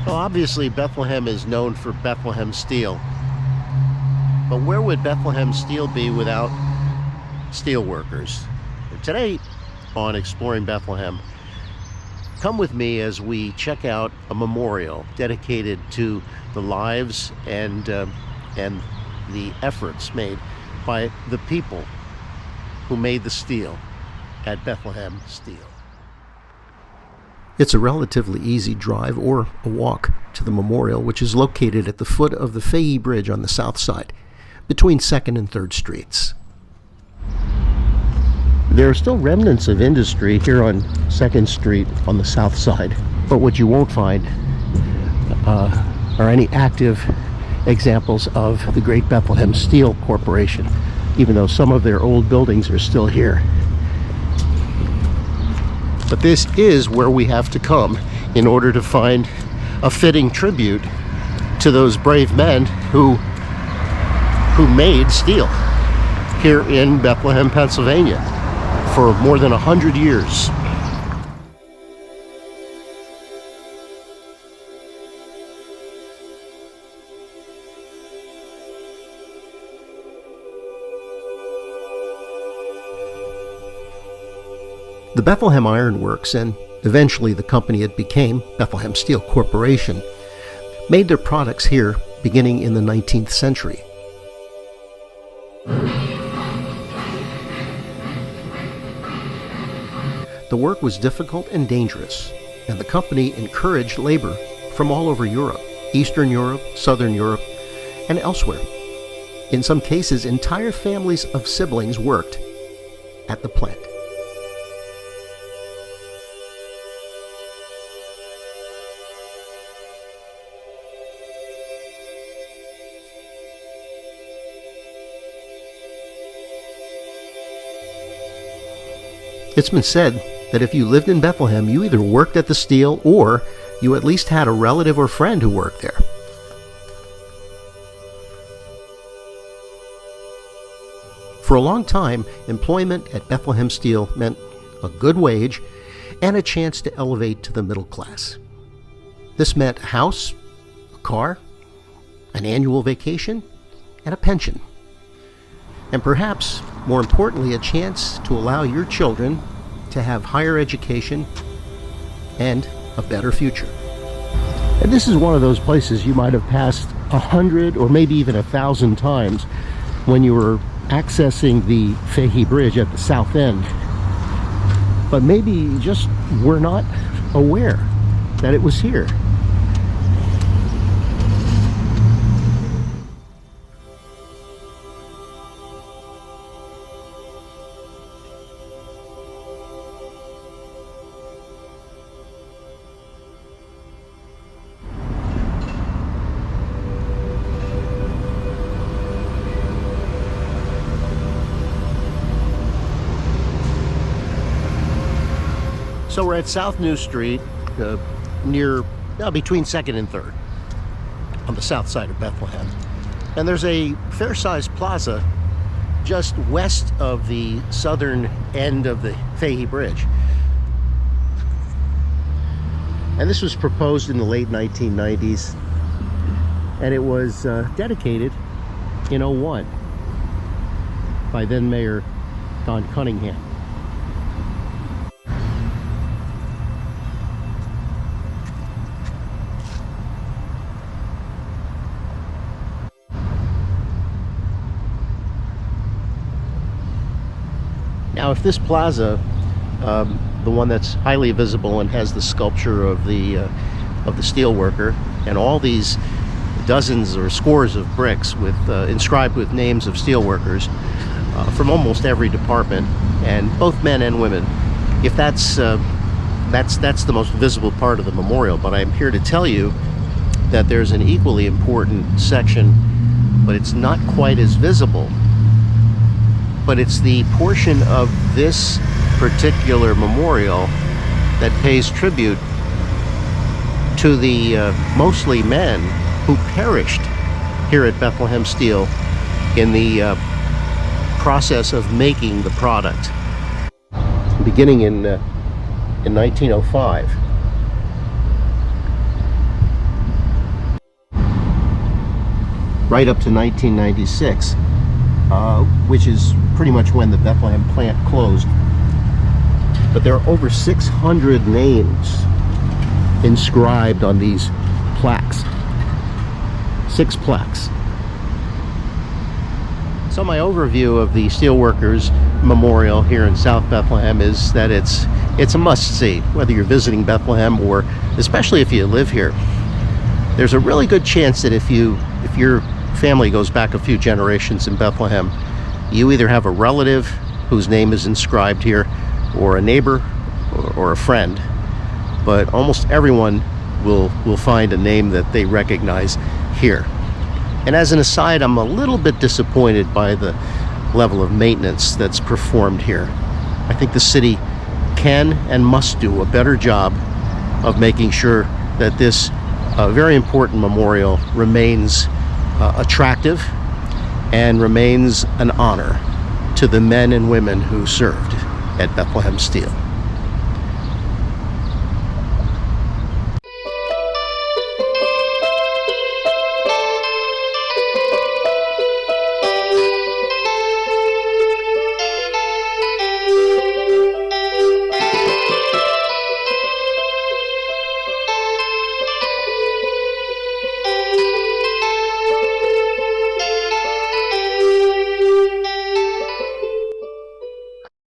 Well, obviously Bethlehem is known for Bethlehem steel. But where would Bethlehem steel be without steel workers? Today on Exploring Bethlehem, come with me as we check out a memorial dedicated to the lives and the efforts made by the people who made the steel at Bethlehem Steel. It's a relatively easy drive or a walk to the memorial, which is located at the foot of the Fahey Bridge on the south side, between 2nd and 3rd Streets. There are still remnants of industry here on 2nd Street on the south side, but what you won't find are any active examples of the great Bethlehem Steel Corporation, even though some of their old buildings are still here. But this is where we have to come in order to find a fitting tribute to those brave men who made steel here in Bethlehem, Pennsylvania for more than 100 years. The Bethlehem Iron Works, and eventually the company it became, Bethlehem Steel Corporation, made their products here beginning in the 19th century. The work was difficult and dangerous, and the company encouraged labor from all over Europe, Eastern Europe, Southern Europe, and elsewhere. In some cases, entire families of siblings worked at the plant. It's been said that if you lived in Bethlehem, you either worked at the steel or you at least had a relative or friend who worked there. For a long time, employment at Bethlehem Steel meant a good wage and a chance to elevate to the middle class. This meant a house, a car, an annual vacation, and a pension. And perhaps, more importantly, a chance to allow your children to have higher education and a better future. And this is one of those places you might have passed 100 or maybe even 1,000 times when you were accessing the Fahey Bridge at the south end. But maybe you just were not aware that it was here. So we're at South New Street, between 2nd and 3rd, on the south side of Bethlehem. And there's a fair-sized plaza just west of the southern end of the Fahey Bridge. And this was proposed in the late 1990s, and it was dedicated in '01 by then Mayor Don Cunningham. Now, if this plaza, the one that's highly visible and has the sculpture of the steelworker, and all these dozens or scores of bricks with inscribed with names of steelworkers from almost every department, and both men and women, if that's the most visible part of the memorial. But I'm here to tell you that there's an equally important section, but it's not quite as visible. But it's the portion of this particular memorial that pays tribute to the mostly men who perished here at Bethlehem Steel in the process of making the product, beginning in 1905. Right up to 1996, which is pretty much when the Bethlehem plant closed. But there are over 600 names inscribed on these plaques. 6 plaques. So my overview of the Steelworkers Memorial here in South Bethlehem is that it's a must-see, whether you're visiting Bethlehem or especially if you live here. There's a really good chance that if your family goes back a few generations in Bethlehem, you either have a relative whose name is inscribed here, or a neighbor, or a friend. But almost everyone will find a name that they recognize here. And as an aside, I'm a little bit disappointed by the level of maintenance that's performed here. I think the city can and must do a better job of making sure that this very important memorial remains attractive and remains an honor to the men and women who served at Bethlehem Steel.